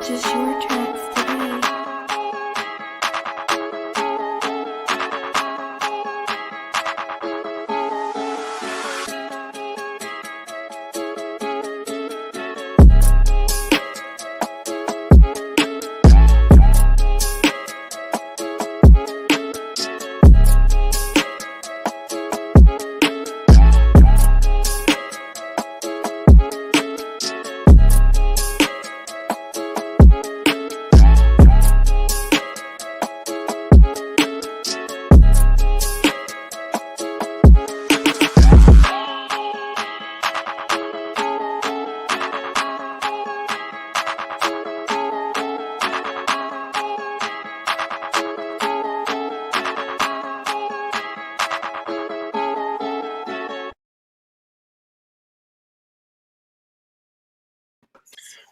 purchase your tracks today.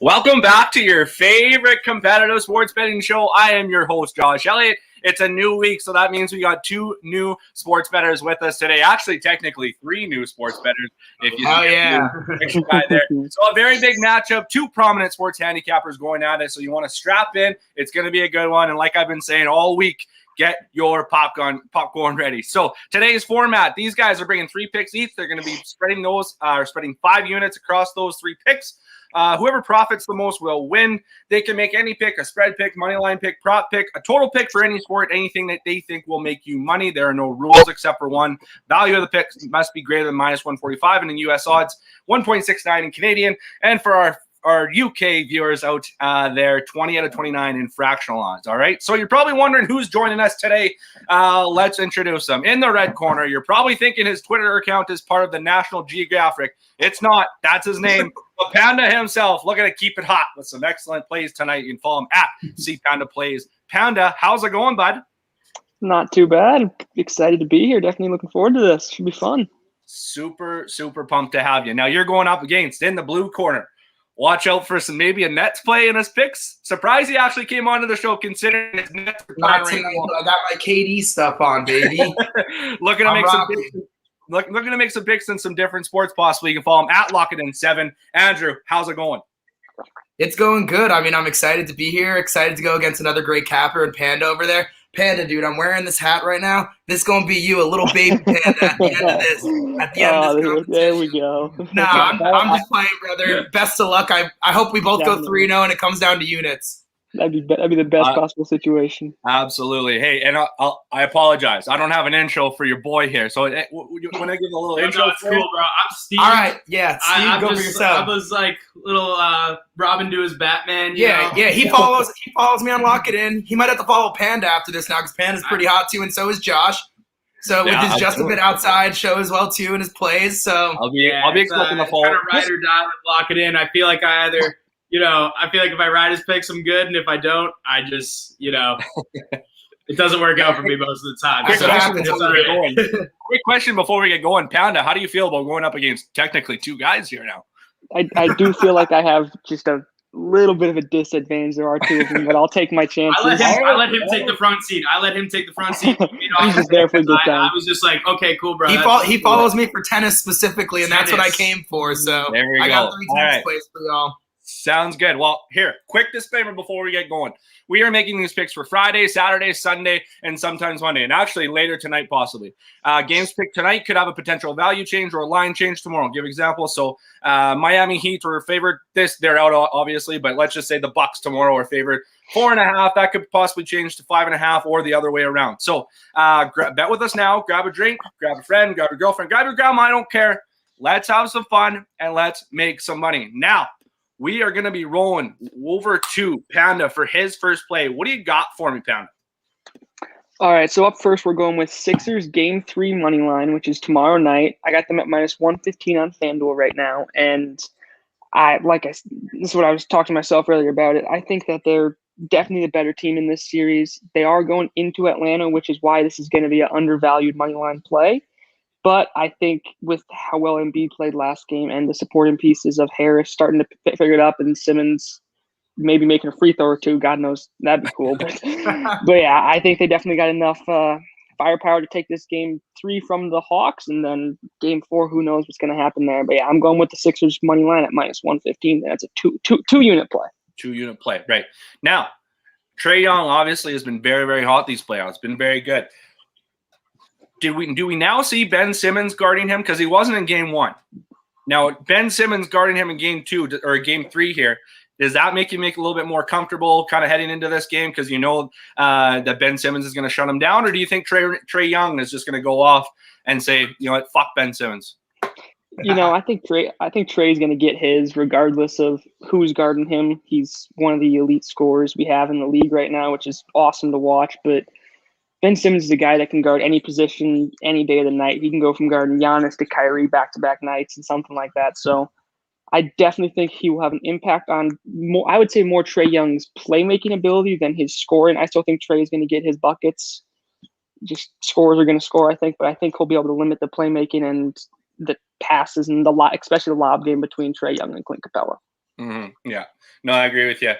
Welcome back to your favorite competitive sports betting show. I am your host, Josh Elliott. It's a new week, so that means we got two new sports bettors with us today. Actually, technically, three new sports bettors. If you extra guy there. So a very big matchup, two prominent sports handicappers going at it. So you want to strap in. It's going to be a good one. And like I've been saying all week, get your popcorn ready. So today's format, these guys are bringing 3 picks each. They're going to be spreading 5 units across those 3 picks. Whoever profits the most will win. They can make any pick, a spread pick, money line pick, prop pick, a total pick for any sport, anything that they think will make you money. There are no rules except for one. Value of the pick must be greater than minus 145 and in U.S. odds, 1.69 in Canadian. And for our UK viewers out there, 20 out of 29 in fractional odds. All right. So you're probably wondering who's joining us today. Let's introduce him. In the red corner, you're probably thinking his Twitter account is part of the National Geographic. It's not. That's his name. The Panda himself. Looking to keep it hot with some excellent plays tonight. You can follow him at CPandaPlays. Panda, how's it going, bud? Not too bad. Excited to be here. Definitely looking forward to this. Should be fun. Super, super pumped to have you. Now you're going up against in the blue corner. Watch out for maybe a Nets play in his picks. Surprised he actually came onto the show considering his Nets. I got my KD stuff on, baby. Looking to make some picks in some different sports possibly. You can follow him at LockItIn7. Andrew, how's it going? It's going good. I mean, I'm excited to be here. Excited to go against another great capper and Panda over there. Panda, dude, I'm wearing this hat right now. This is going to be you, a little baby Panda at the end of this. At the end of this competition. There we go. No, I'm just playing, brother. Best of luck. I hope we both go 3-0 and it comes down to units. That'd be the best possible situation. Absolutely. Hey, and I apologize. I don't have an intro for your boy here. So when I give a little intro, cool, bro. I'm Steve. All right, yeah. Steve, go for yourself. I was like little Robin do his Batman. Yeah. He follows me on Lock It In. He might have to follow Panda after this now because Panda's pretty hot too, and so is Josh. So with his Just a Bit Outside show as well too, and his plays. So I'll be expecting the follow. Kind of ride or die with Lock It In. I feel like I either. I feel like if I ride his picks, I'm good, and if I don't, I just, it doesn't work out for me most of the time. Quick question before we get going. Panda, how do you feel about going up against technically 2 guys here now? I do feel like I have just a little bit of a disadvantage. There are 2 of them, but I'll take my chances. I let him take the front seat. He's just there for a good time. I was just like, okay, cool, bro. He follows me for tennis specifically, and that's what I came for. So I got 3 tennis plays for y'all. Sounds good. Well, here, quick disclaimer before we get going. We are making these picks for Friday, Saturday, Sunday, and sometimes Monday, and actually later tonight possibly. Games picked tonight could have a potential value change or a line change tomorrow. I'll give examples. So Miami Heat were favored. They're out obviously, but let's just say the Bucks tomorrow are favored 4.5. That could possibly change to 5.5 or the other way around. So bet with us now. Grab a drink, grab a friend, grab your girlfriend, grab your grandma. I don't care. Let's have some fun and let's make some money. Now, we are going to be rolling over to Panda for his first play. What do you got for me, Panda? All right, so up first, we're going with Sixers Game 3 money line, which is tomorrow night. I got them at minus 115 on FanDuel right now, and this is what I was talking to myself earlier about it. I think that they're definitely the better team in this series. They are going into Atlanta, which is why this is going to be an undervalued money line play. But I think with how well Embiid played last game and the supporting pieces of Harris starting to figure it up and Simmons maybe making a free throw or 2, God knows, that'd be cool. But yeah, I think they definitely got enough firepower to take this game 3 from the Hawks, and then game 4, who knows what's going to happen there. But yeah, I'm going with the Sixers money line at minus 115. That's a two unit play. 2-unit play. Right. Now, Trae Young obviously has been very, very hot these playoffs. Been very good. Do we now see Ben Simmons guarding him? Because he wasn't in game 1. Now, Ben Simmons guarding him in game 2 or game 3 here. Does that make you a little bit more comfortable kind of heading into this game because you know that Ben Simmons is going to shut him down? Or do you think Trae Young is just going to go off and say, you know what, fuck Ben Simmons? I think Trae's going to get his regardless of who's guarding him. He's one of the elite scorers we have in the league right now, which is awesome to watch. But Ben Simmons is a guy that can guard any position any day of the night. He can go from guarding Giannis to Kyrie back-to-back nights and something like that. So I definitely think he will have an impact on more. I would say more Trae Young's playmaking ability than his scoring. I still think Trae is going to get his buckets. Just scorers are going to score, I think, but I think he'll be able to limit the playmaking and the passes and especially the lob game between Trae Young and Clint Capella. Mm-hmm. Yeah, no, I agree with you.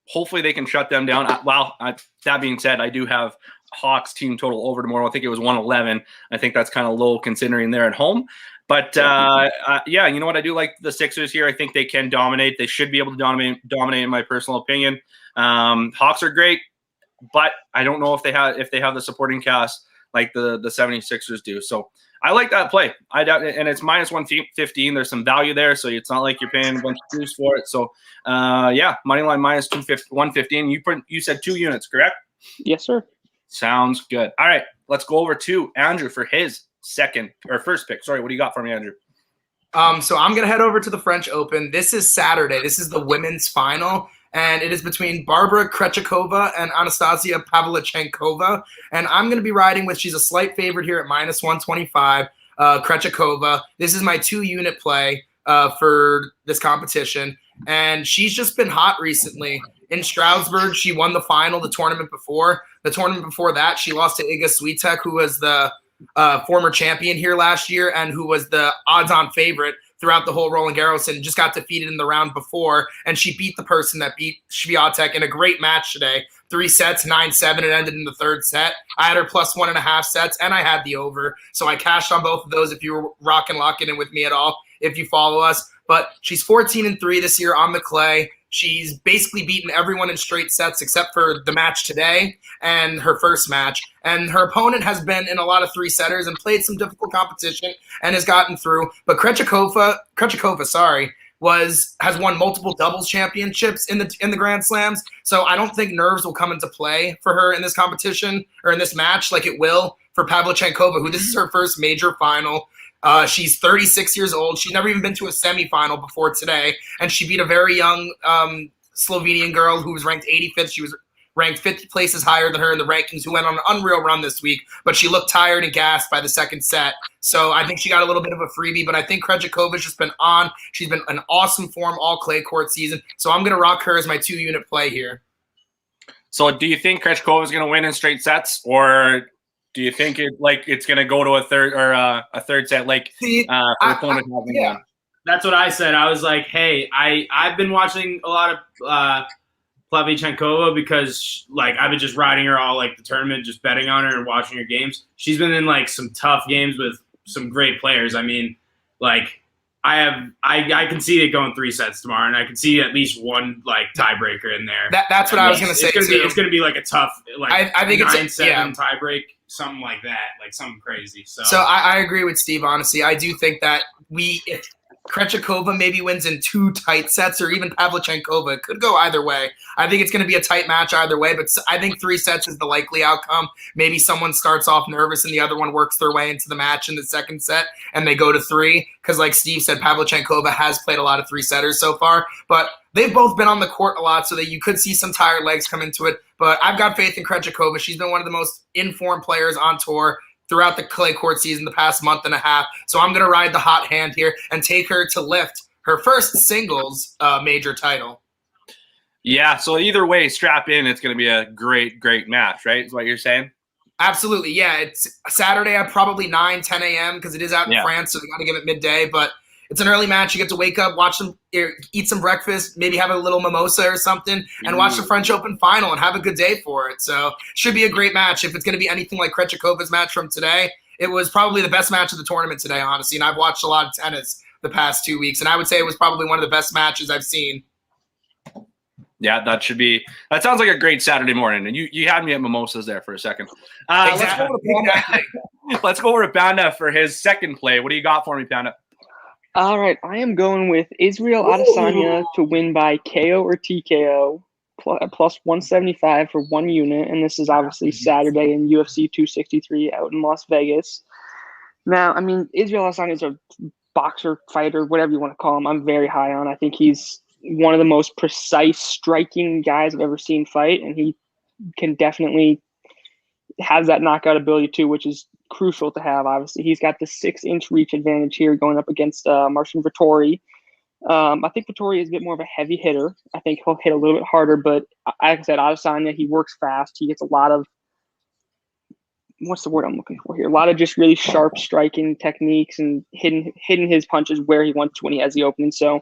Hopefully they can shut them down. That being said, I do have Hawks team total over tomorrow. I think it was 111. I think that's kind of low considering they're at home. But yeah, you know what? I do like the Sixers here. I think they can dominate. They should be able to dominate in my personal opinion. Hawks are great, but I don't know if they have the supporting cast like the 76ers do. So I like that play. And it's minus 115. There's some value there, so it's not like you're paying a bunch of juice for it. So yeah, money line minus 115. You said 2 units, correct? Yes, sir. Sounds good. All right, let's go over to Andrew for his first pick. Sorry, what do you got for me, Andrew? So I'm gonna head over to the French Open. This is Saturday. This is the women's final, and it is between Barbara Krejcikova and Anastasia Pavlyuchenkova. And I'm gonna be riding with. She's a slight favorite here at minus 125. Krejcikova. This is my 2-unit play for this competition, and she's just been hot recently. In Stroudsburg, she won the final. The tournament before that, she lost to Iga Swiatek, who was the former champion here last year and who was the odds-on favorite throughout the whole Roland Garros and just got defeated in the round before. And she beat the person that beat Swiatek in a great match today. 3 sets, 9-7. It ended in the 3rd set. I had her plus 1.5 sets, and I had the over. So I cashed on both of those if you were locking in with me at all, if you follow us. But she's 14-3 this year on the clay. She's basically beaten everyone in straight sets except for the match today and her first match. And her opponent has been in a lot of 3-setters and played some difficult competition and has gotten through. But Krejcikova, has won multiple doubles championships in the Grand Slams. So I don't think nerves will come into play for her in this competition or in this match like it will for Pavlyuchenkova, who this is her first major final. She's 36 years old. She's never even been to a semifinal before today, and she beat a very young Slovenian girl who was ranked 85th. She was ranked 50 places higher than her in the rankings, who went on an unreal run this week, but she looked tired and gassed by the second set. So I think she got a little bit of a freebie, but I think Krejcikova's just been on. She's been an awesome form all clay court season, so I'm going to rock her as my 2-unit play here. So do you think Krejcikova is going to win in straight sets, or do you think it's going to go to a third set yeah. That's what I said. I was like, hey, I've been watching a lot of Pavlyuchenkova because I've been just riding her all the tournament, just betting on her and watching her games. She's been in some tough games with some great players. I mean, I can see it going 3 sets tomorrow, and I can see at least one tiebreaker in there. That's what I was going to say. It's going to be a tough I think 9-7 tiebreak, something like that, something crazy. So I agree with Steve. Honestly, I do think that if Krejcikova maybe wins in 2 tight sets, or even Pavlyuchenkova, it could go either way. I think it's going to be a tight match either way, but I think 3 sets is the likely outcome. Maybe someone starts off nervous and the other one works their way into the match in the second set and they go to 3. Because like Steve said, Pavlyuchenkova has played a lot of 3-setters so far, but they've both been on the court a lot, so that you could see some tired legs come into it. But I've got faith in Krejcikova. She's been one of the most informed players on tour throughout the clay court season the past month and a half. So I'm going to ride the hot hand here and take her to lift her first singles major title. Yeah, so either way, strap in. It's going to be a great, great match, right? Is what you're saying? Absolutely, yeah. It's Saturday at probably 9, 10 a.m. because it is out in France, so they got to give it midday. But it's an early match. You get to wake up, eat some breakfast, maybe have a little mimosa or something, and watch the French Open final and have a good day for it. So should be a great match. If it's going to be anything like Krejcikova's match from today, it was probably the best match of the tournament today, honestly. And I've watched a lot of tennis the past 2 weeks, and I would say it was probably one of the best matches I've seen. Yeah, that sounds like a great Saturday morning. And you had me at mimosas there for a second. Let's go over to Panda for his second play. What do you got for me, Panda? All right, I am going with Israel Adesanya to win by KO or TKO, plus 175 for 1 unit, and this is obviously Saturday in UFC 263 out in Las Vegas. Now, I mean, Israel Adesanya is a boxer, fighter, whatever you want to call him. I'm very high on. I think he's one of the most precise striking guys I've ever seen fight, and he can definitely has that knockout ability too, which is crucial to have. Obviously, he's got the 6-inch reach advantage here going up against Marcin Vettori. I think Vettori is a bit more of a heavy hitter. I think he'll hit a little bit harder, but like I said, Adesanya, he works fast. He gets a lot of what's the word I'm looking for here? A lot of just really sharp striking techniques and hitting his punches where he wants to when he has the opening. So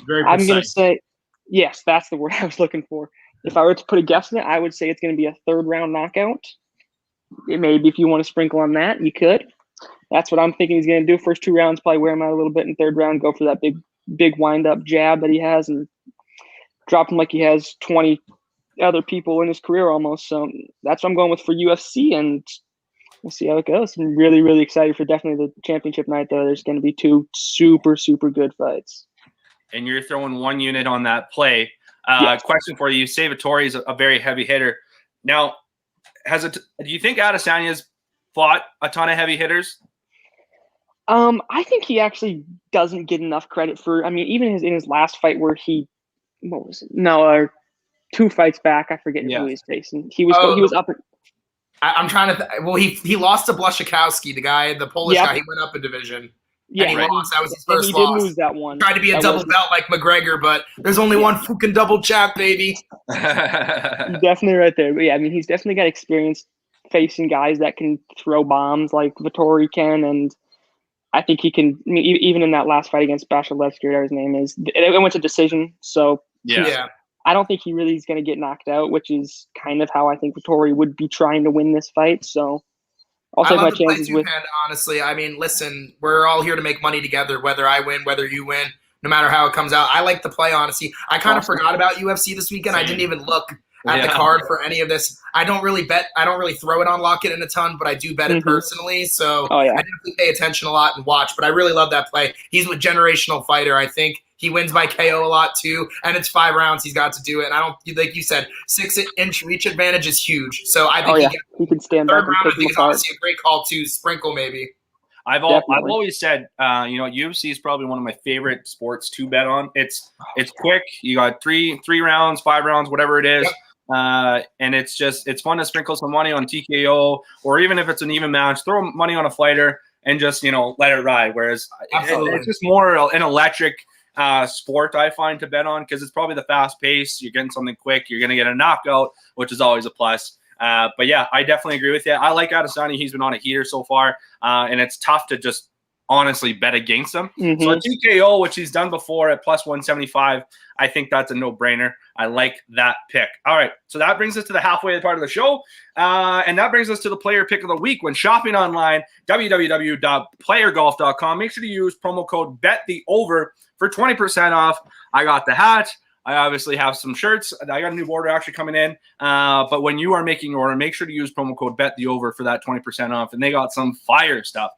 I'm going to say, yes, that's the word I was looking for. If I were to put a guess in it, I would say it's going to be a 3rd round knockout. Maybe if you want to sprinkle on that, you could. That's what I'm thinking he's going to do. First 2 rounds, probably wear him out a little bit in 3rd round, go for that big wind-up jab that he has and drop him like he has 20 other people in his career almost. So that's what I'm going with for UFC, and we'll see how it goes. I'm really, really excited for definitely the championship night, though. There's going to be 2 super, super good fights. And you're throwing 1 unit on that play. Question for you. Say Vettori is a very heavy hitter. Now, do you think Adesanya's fought a ton of heavy hitters? I think he actually doesn't get enough credit for. I mean, even in his last fight where what was it? No, 2 fights back, I forget who he was facing. He was up. I'm trying to. Well, he lost to Blaszczykowski, the Polish guy. He went up a division. Yeah, and he lost. That was his first he loss. did lose that one. Tried to be a double belt like McGregor, but there's only one fucking double champ, baby. Definitely right there. But yeah, I mean, he's definitely got experience facing guys that can throw bombs like Vettori can, and I think he can. I mean, even in that last fight against Baszalevsky, whatever his name is, it went to decision. So yeah. I don't think he really is going to get knocked out, which is kind of how I think Vettori would be trying to win this fight. So I'll take my chances with. Honestly, I mean, listen, we're all here to make money together. Whether I win, whether you win, no matter how it comes out. I like the play. Honestly, I kind of forgot about UFC this weekend. I didn't even look at the card for any of this. I don't really bet. I don't really throw it on Lock-It in a ton, but I do bet it personally. So I definitely pay attention a lot and watch. But I really love that play. He's a generational fighter. I think he wins by KO a lot too, and it's 5 rounds. He's got to do it. And I don't, like you said, 6-inch reach advantage is huge. So I think he can stand 3rd up. round, I think, is honestly a great call to sprinkle maybe. I've always said, UFC is probably one of my favorite sports to bet on. It's quick. You got three rounds, 5 rounds, whatever it is. Yep. And it's fun to sprinkle some money on TKO, or even if it's an even match, throw money on a fighter and just, let it ride. Whereas it's just more an electric sport, I find, to bet on, because it's probably the fast pace. You're getting something quick. You're going to get a knockout, which is always a plus. But yeah, I definitely agree with you. I like Adesanya. He's been on a heater so far, and it's tough to just honestly bet against him. So a TKO, which he's done before at plus 175, I think that's a no-brainer. I like that pick. All right, so that brings us to the halfway part of the show, and that brings us to the player pick of the week. When shopping online, www.playergolf.com, make sure to use promo code BETTHEOVER for 20% off. I got the hat. I obviously have some shirts. I got a new order actually coming in. But when you are making your order, make sure to use promo code BETTHEOVER for that 20% off. And they got some fire stuff.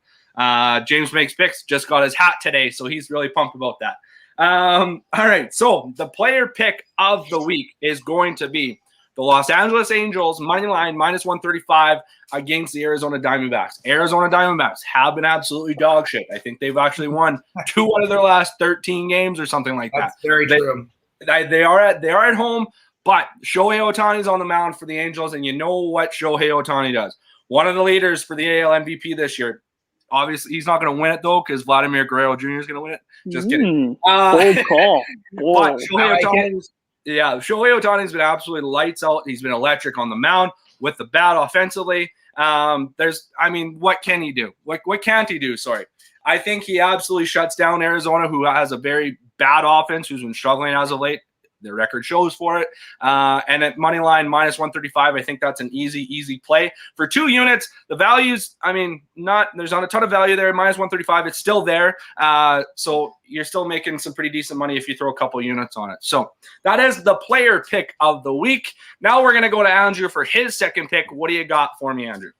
James Makes Picks just got his hat today, so he's really pumped about that. All right, so the player pick of the week is going to be the Los Angeles Angels money line minus 135 against the Arizona Diamondbacks. Arizona Diamondbacks have been absolutely dog shit. I think they've actually won 2 out of their last 13 games or something like that. That's very true. They are at home, but Shohei Ohtani's on the mound for the Angels, and you know what Shohei Ohtani does. One of the leaders for the AL MVP this year. Obviously, he's not going to win it, though, because Vladimir Guerrero Jr. is going to win it. Just kidding. Bold call. But Shohei Ohtani's been absolutely lights out. He's been electric on the mound with the bat offensively. What can he do? What can't he do? Sorry. I think he absolutely shuts down Arizona, who has a very bad offense, who's been struggling as of late. their record shows for it. And at money line minus 135, I think that's an easy play for 2 units. The values, I mean, there's not a ton of value there. Minus 135, it's still there. So you're still making some pretty decent money if you throw a couple units on it. So that is the player pick of the week. Now we're going to go to Andrew for his second pick. What do you got for me, Andrew?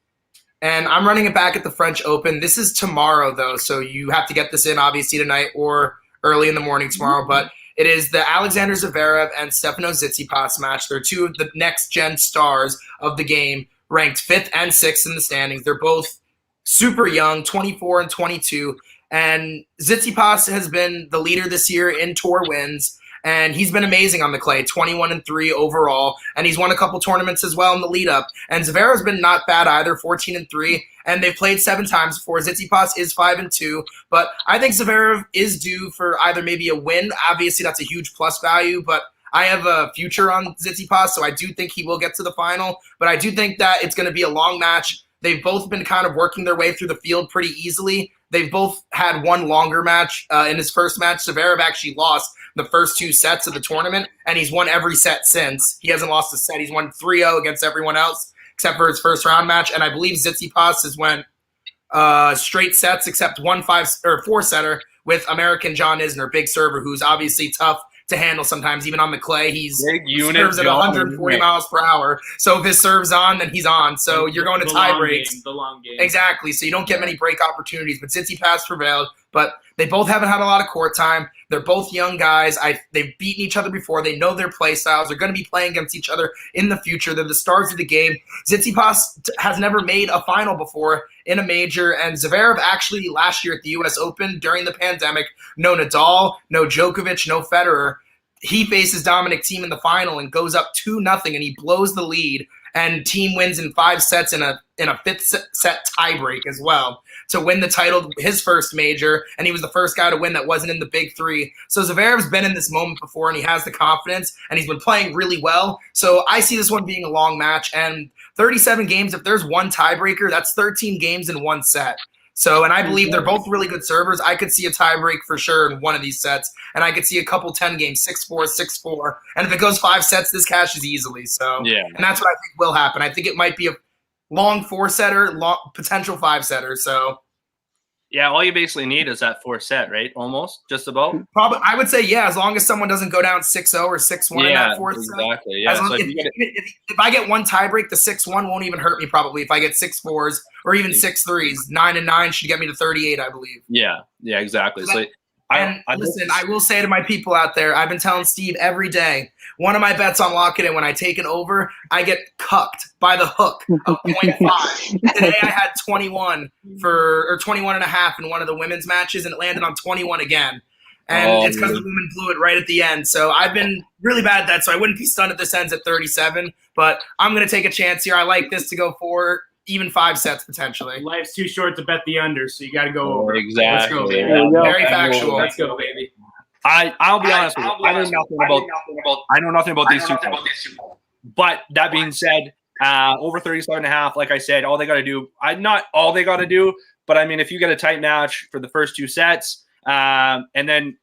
And I'm running it back at the French Open. This is tomorrow, though, so you have to get this in, obviously, tonight or early in the morning tomorrow. But it is the Alexander Zverev and Stefanos Tsitsipas match. They're 2 of the next-gen stars of the game, ranked 5th and 6th in the standings. They're both super young, 24 and 22. And Tsitsipas has been the leader this year in tour wins. And he's been amazing on the clay, 21-3 overall, and he's won a couple tournaments as well in the lead up. And Zverev's been not bad either, 14-3, and they've played 7 times before. Tsitsipas is 5-2, but I think Zverev is due for either maybe a win. Obviously, that's a huge plus value, but I have a future on Tsitsipas, so I do think he will get to the final. But I do think that it's going to be a long match. They've both been kind of working their way through the field pretty easily. They've both had one longer match in his first match. Zverev actually lost the first 2 sets of the tournament, and he's won every set since. He hasn't lost a set. He's won 3-0 against everyone else except for his first round match. And I believe Tsitsipas has went straight sets except 4-setter with American John Isner, big server, who's obviously tough to handle sometimes, even on the clay. He's serves at 140 miles per hour. So if his serve's on, then he's on. So you're going to tie breaks. The long game. Exactly. So you don't get many break opportunities. But Tsitsipas prevailed. But they both haven't had a lot of court time. They're both young guys. They've beaten each other before. They know their play styles. They're going to be playing against each other in the future. They're the stars of the game. Tsitsipas has never made a final before in a major, and Zverev actually last year at the U.S. Open during the pandemic, no Nadal, no Djokovic, no Federer. He faces Dominic Thiem in the final and goes up 2-0, and he blows the lead. And Thiem wins in 5 sets in a 5th set tiebreak as well to win the title, his first major, and he was the first guy to win that wasn't in the big 3. So Zverev's been in this moment before, and he has the confidence, and he's been playing really well. So I see this one being a long match, and 37 games, if there's one tiebreaker, that's 13 games in 1 set. So, and I believe they're both really good servers. I could see a tiebreak for sure in one of these sets, and I could see a couple 10 games, 6-4, 6-4. And if it goes 5 sets, this cashes easily. So, yeah. And that's what I think will happen. I think it might be a long 4-setter, potential 5-setter. So, yeah, all you basically need is that 4 set, right? Almost, just about. Probably, I would say, yeah, as long as someone doesn't go down 6-0 or 6-1 in that 4th set. Exactly. Yeah. So if I get one tiebreak, the 6-1 won't even hurt me probably. If I get 6-4s or even 6-3s, 9-9 should get me to 38, I believe. Yeah, exactly. So listen, I will say to my people out there, I've been telling Steve every day, one of my bets on Lock It In, when I take it over, I get cucked by the hook of 0.5. Today I had 21 or 21.5 in one of the women's matches, and it landed on 21 again. And it's because the woman blew it right at the end. So I've been really bad at that, so I wouldn't be stunned if this ends at 37. But I'm going to take a chance here. I like this to go for even 5 sets potentially. Life's too short to bet the under, so you got to go over. Exactly. Let's go, baby. Very factual. Let's go, baby. I'll be honest with you. I know nothing about these two. But that being said, over 37.5, like I said, all they got to do. Not all they got to do, but I mean, if you get a tight match for the first 2 sets, and then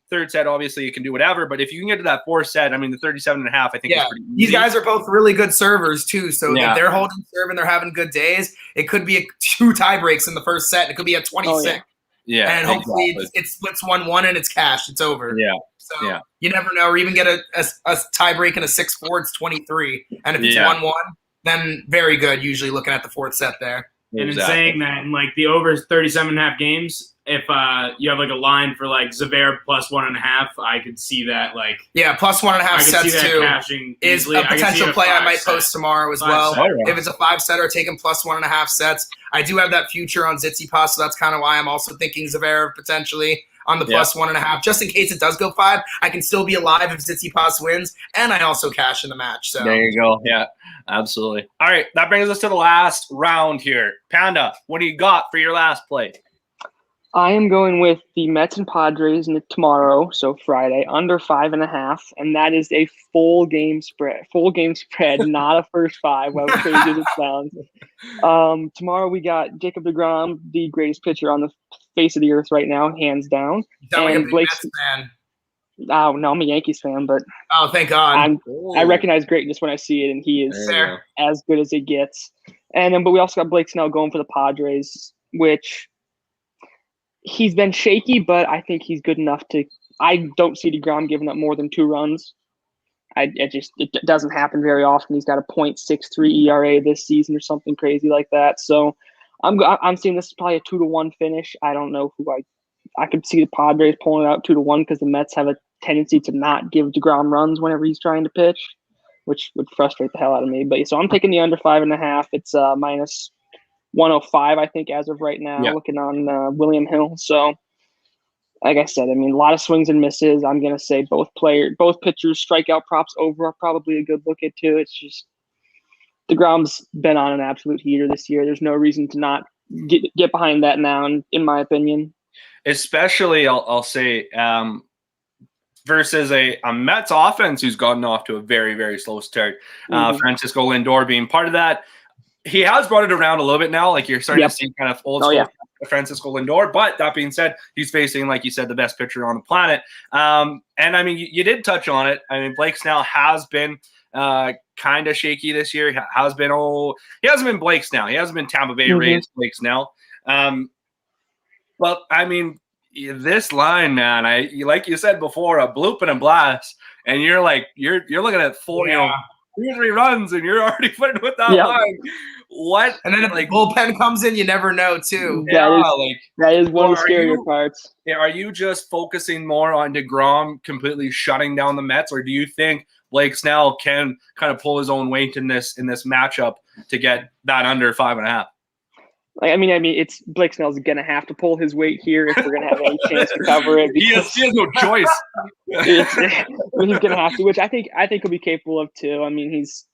third set, obviously you can do whatever. But if you can get to that 4th set, I mean, the 37.5, I think. Yeah, is pretty easy. These guys are both really good servers too. So if they're holding serve and they're having good days, it could be 2 tie breaks in the first set. It could be a 26. Yeah, and hopefully it splits 1-1 and it's cash. It's over. Yeah. So you never know, or even get a tie break in a 6-4. It's 23, and if it's 1-1, then very good. Usually looking at the 4th set there. And in saying that, in like the over 37.5 games, if you have like a line for like Zverev plus 1.5, I could see that plus 1.5 sets too is easily. a potential play I might post tomorrow as well. Set. If it's a 5-setter, taking plus 1.5 sets. I do have that future on Tsitsipas, so that's kind of why I'm also thinking Zverev potentially on the plus 1.5, just in case it does go 5. I can still be alive if Tsitsipas wins, and I also cash in the match. So there you go. Yeah, absolutely. All right, that brings us to the last round here. Panda, what do you got for your last play? I am going with the Mets and Padres tomorrow, so Friday, under 5.5, and that is a full game spread. Full game spread, not a first 5. How crazy as it sounds. Tomorrow we got Jacob deGrom, the greatest pitcher on the face of the earth right now, hands down. You sound like a big Mets fan. Oh no, I'm a Yankees fan, but Oh, thank God. I recognize greatness when I see it, and he is Fair. as good as it gets. And then, but we also got Blake Snell going for the Padres, which he's been shaky, but I think he's good enough to. I don't see DeGrom giving up more than 2 runs. It doesn't happen very often. He's got a .63 ERA this season or something crazy like that. So I'm seeing this is probably a 2-1 finish. I don't know who I could see the Padres pulling it out 2-1 because the Mets have a tendency to not give DeGrom runs whenever he's trying to pitch, which would frustrate the hell out of me. But so I'm taking the under 5.5. It's minus 105, I think, as of right now, looking on William Hill. So, like I said, I mean, a lot of swings and misses. I'm going to say both pitchers' strikeout props over are probably a good look at too. It's just DeGrom's been on an absolute heater this year. There's no reason to not get behind that now, in my opinion. Especially, I'll say, versus a Mets offense who's gotten off to a very, very slow start. Francisco Lindor being part of that. He has brought it around a little bit now. Like you're starting to see kind of old school Francisco Lindor. But that being said, he's facing, like you said, the best pitcher on the planet. And I mean, you did touch on it. I mean, Blake Snell has been kind of shaky this year. He hasn't been Blake Snell. He hasn't been Tampa Bay Rays Blake Snell. Well, I mean, this line, man, like you said before, a bloop and a blast, and you're looking at 4, 2-3 runs, and you're already putting with that line. What? And then if the bullpen comes in, you never know, too. That is one of the scarier parts. Are you just focusing more on DeGrom completely shutting down the Mets, or do you think Blake Snell can kind of pull his own weight in this matchup to get that under 5.5? I mean, it's Blake Snell's going to have to pull his weight here if we're going to have any chance to cover it. He has no choice. He's going to have to, which I think he'll be capable of too. I mean, he's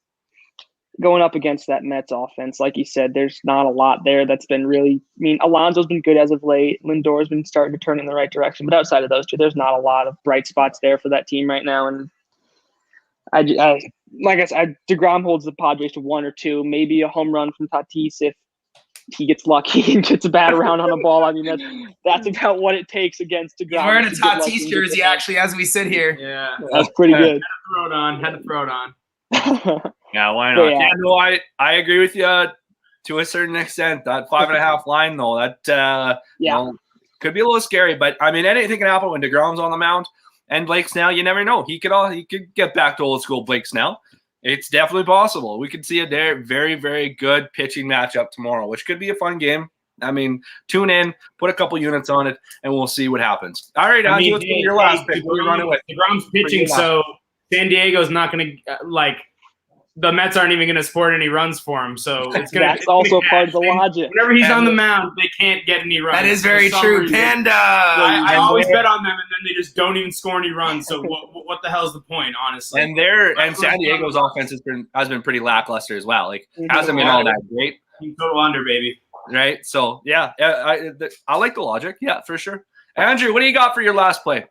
going up against that Mets offense. Like you said, there's not a lot there that's been really – I mean, Alonso's been good as of late. Lindor's been starting to turn in the right direction. But outside of those two, there's not a lot of bright spots there for that team right now. And like I said, DeGrom holds the Padres to 1 or 2, maybe a home run from Tatis if he gets lucky and gets a bat around on the ball. I mean, that's about what it takes against DeGrom. He's wearing a Tatis jersey, actually, as we sit here. Yeah. That's pretty good. Had to throw it on. Yeah, why not? Yeah, no, I agree with you to a certain extent. That 5.5 line, though, that could be a little scary. But, I mean, anything can happen when DeGrom's on the mound. And Blake Snell, you never know. He could get back to old school Blake Snell. It's definitely possible. We could see a very, very good pitching matchup tomorrow, which could be a fun game. I mean, tune in, put a couple units on it, and we'll see what happens. All right, Andy, let's go to your last pick. What are you running with? DeGrom's pitching, so San Diego's not going to the Mets aren't even going to support any runs for him. So that's also part of the logic. Whenever he's on the mound, they can't get any runs. That is very true. Panda. I always bet on them, and then they just don't even score any runs. So what the hell is the point, honestly? And San Diego's offense has been pretty lackluster as well. Like hasn't been all that great. Total under, baby. Right. So yeah, I like the logic. Yeah, for sure. Andrew, what do you got for your last play?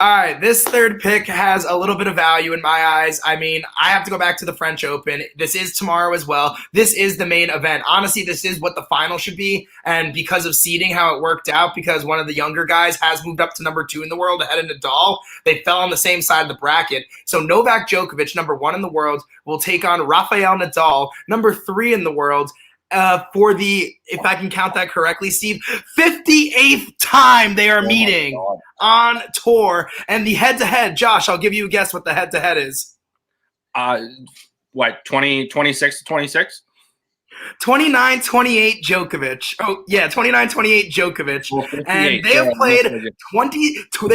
All right, this third pick has a little bit of value in my eyes. I mean, I have to go back to the French Open. This is tomorrow as well. This is the main event. Honestly, this is what the final should be. And because of seeding, how it worked out, because one of the younger guys has moved up to number 2 in the world ahead of Nadal, they fell on the same side of the bracket. So Novak Djokovic, number 1 in the world, will take on Rafael Nadal, number 3 in the world, for the, if I can count that correctly, Steve, 58th time they are meeting on tour. And the head-to-head, Josh, I'll give you a guess what the head-to-head is. 26 to 26? 29-28 Djokovic. Oh, yeah, 29-28 Djokovic. And they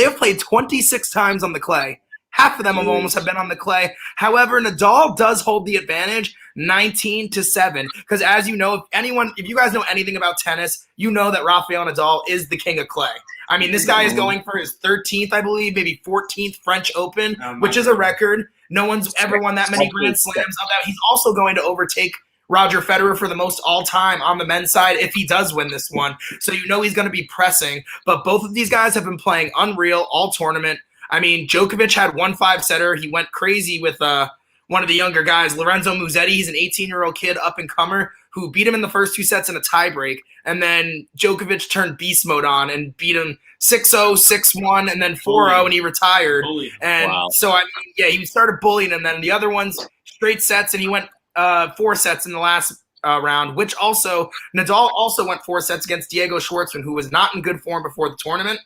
have played 26 times on the clay. Half of them have been on the clay. However, Nadal does hold the advantage 19-7. Because as you know, if you guys know anything about tennis, you know that Rafael Nadal is the king of clay. I mean, this guy is going for his 13th, I believe, maybe 14th French Open, which is a record. No one's ever won that many Grand Slams of that. He's also going to overtake Roger Federer for the most all-time on the men's side if he does win this one. So you know he's going to be pressing. But both of these guys have been playing unreal all tournament. I mean, Djokovic had 1 5-setter. He went crazy with one of the younger guys, Lorenzo Musetti. He's an 18-year-old kid, up-and-comer, who beat him in the first 2 sets in a tiebreak, and then Djokovic turned beast mode on and beat him 6-0, 6-1, and then 4-0, and he retired. And so, I mean, yeah, he started bullying him. Then the other ones, straight sets, and he went 4 sets in the last round, which also, Nadal also went 4 sets against Diego Schwartzman, who was not in good form before the tournament.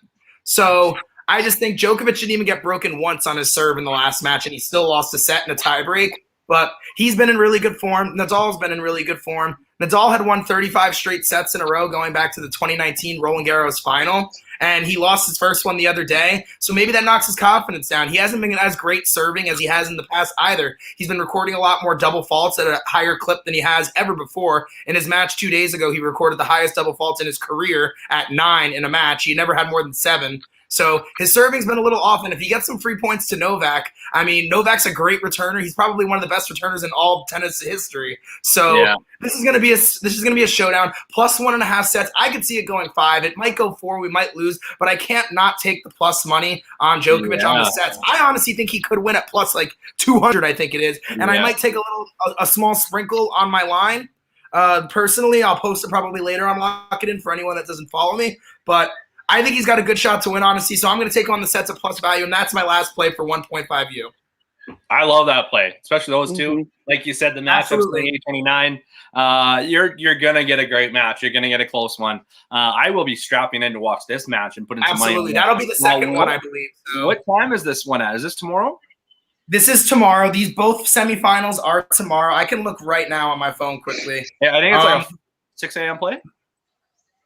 So I just think Djokovic didn't even get broken once on his serve in the last match, and he still lost a set in a tiebreak. But he's been in really good form. Nadal's been in really good form. Nadal had won 35 straight sets in a row going back to the 2019 Roland Garros final, and he lost his first one the other day. So maybe that knocks his confidence down. He hasn't been as great serving as he has in the past either. He's been recording a lot more double faults at a higher clip than he has ever before. In his match 2 days ago, he recorded the highest double faults in his career at 9 in a match. He never had more than 7. So his serving's been a little off, and if he gets some free points to Novak, I mean, Novak's a great returner. He's probably one of the best returners in all of tennis history. So this is gonna be a showdown. Plus 1.5 sets. I could see it going 5. It might go 4. We might lose, but I can't not take the plus money on Djokovic on the sets. I honestly think he could win at plus like 200. I think it is, and I might take a small sprinkle on my line. Personally, I'll post it probably later on Lock It In for anyone that doesn't follow me, but I think he's got a good shot to win, honestly, so I'm going to take on the sets at plus value, and that's my last play for 1.5U. I love that play, especially those two. Like you said, the matchup's playing 829. You're going to get a great match. You're going to get a close one. I will be strapping in to watch this match and put in some money. Absolutely. That'll be the second one, I believe. So. What time is this one at? Is this tomorrow? This is tomorrow. These both semifinals are tomorrow. I can look right now on my phone quickly. Yeah, I think it's like a 6 a.m. play.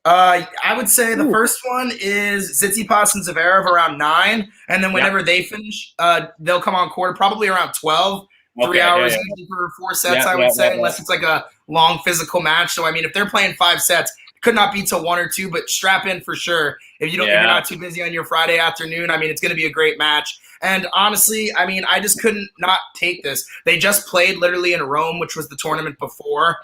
I would say the first one is Tsitsipas and Zverev around 9, and then whenever they finish, they'll come on court probably around 12. 3 hours for 4 sets, I would say, unless it's like a long physical match. So I mean, if they're playing 5 sets, it could not be till 1 or 2, but strap in for sure. If you're not too busy on your Friday afternoon, I mean, it's going to be a great match. And honestly, I mean, I just couldn't not take this. They just played literally in Rome, which was the tournament before.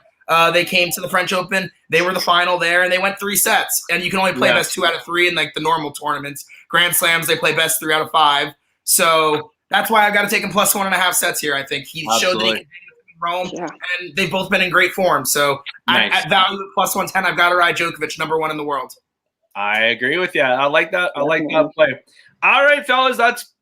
They came to the French Open. They were the final there, and they went 3 sets. And you can only play best 2 out of 3 in like the normal tournaments. Grand Slams, they play best 3 out of 5. So that's why I've got to take him plus 1.5 sets here. I think he showed that he can hang in Rome, and they've both been in great form. So at value of plus 110, I've got to ride Djokovic, number 1 in the world. I agree with you. I like that. I like that play. All right, fellas,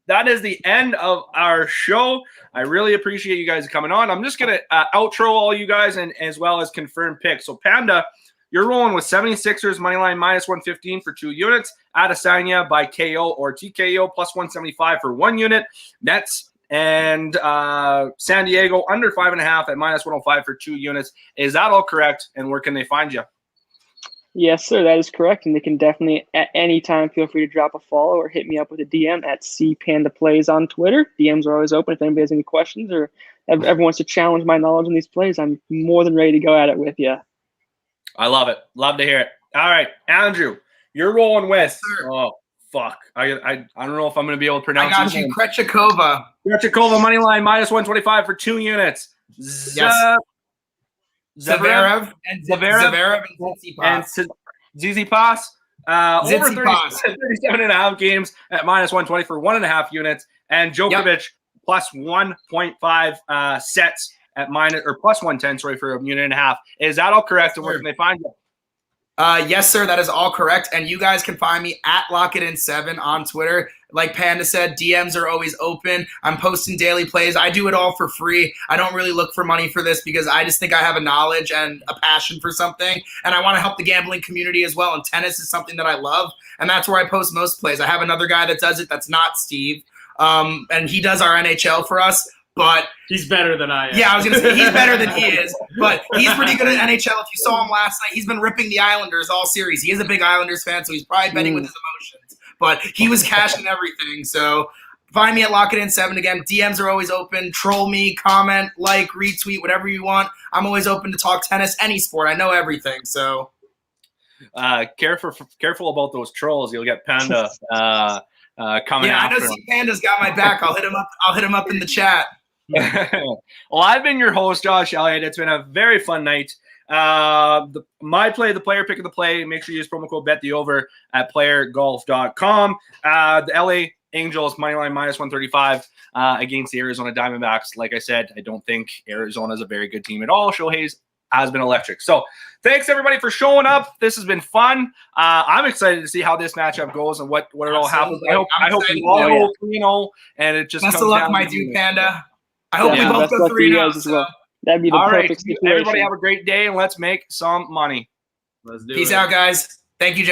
that is the end of our show. I really appreciate you guys coming on. I'm just going to outro all you guys and as well as confirm picks. So, Panda, you're rolling with 76ers moneyline minus 115 for 2 units. Adesanya by KO or TKO plus 175 for 1 unit. Nets and San Diego under 5.5 at minus 105 for 2 units. Is that all correct? And where can they find you? Yes, sir, that is correct. And they can definitely, at any time, feel free to drop a follow or hit me up with a DM at CPandaPlays on Twitter. DMs are always open. If anybody has any questions or ever wants to challenge my knowledge on these plays, I'm more than ready to go at it with you. I love it. Love to hear it. All right, Andrew, you're rolling with. Fuck. I don't know if I'm going to be able to pronounce it. I got you. Krejcikova. Krejcikova moneyline minus 125 for 2 units. Zverev and Tsitsipas. Over 37.5 games at minus 120 for 1.5 units. And Djokovic plus 1.5 sets at minus or plus 110, for a unit and a half. Is that all correct? And where can they find you? Yes, sir. That is all correct. And you guys can find me at LockItIn7 on Twitter. Like Panda said, DMs are always open. I'm posting daily plays. I do it all for free. I don't really look for money for this because I just think I have a knowledge and a passion for something. And I want to help the gambling community as well. And tennis is something that I love. And that's where I post most plays. I have another guy that does it that's not Steve. And he does our NHL for us. But he's better than I am. Yeah, I was going to say he's better than he is. But he's pretty good at NHL. If you saw him last night, he's been ripping the Islanders all series. He is a big Islanders fan, so he's probably betting with his emotions. But he was cashing everything. So find me at LockItIn7 again. DMs are always open. Troll me, comment, like, retweet, whatever you want. I'm always open to talk tennis, any sport. I know everything. So careful about those trolls. You'll get Panda coming. Yeah, I know. See, Panda's got my back. I'll hit him up. I'll hit him up in the chat. Well, I've been your host, Josh Elliott. It's been a very fun night. My play, the player pick of the play. Make sure you use promo code BetTheOver at playergolf.com. The LA Angels moneyline minus 135 against the Arizona Diamondbacks. Like I said, I don't think Arizona is a very good team at all. Shohei's has been electric. So thanks everybody for showing up. This has been fun. I'm excited to see how this matchup goes and what it all happens. I hope we all go 3-0 and it just best comes of luck, down my to dude you. Panda. I hope we Yeah, both best go luck to you 3-0. guys as well. That'd be the All right, perfect situation. everybody have a great day and let's make some money. Let's do Peace it. out, guys. Thank you, Jeff.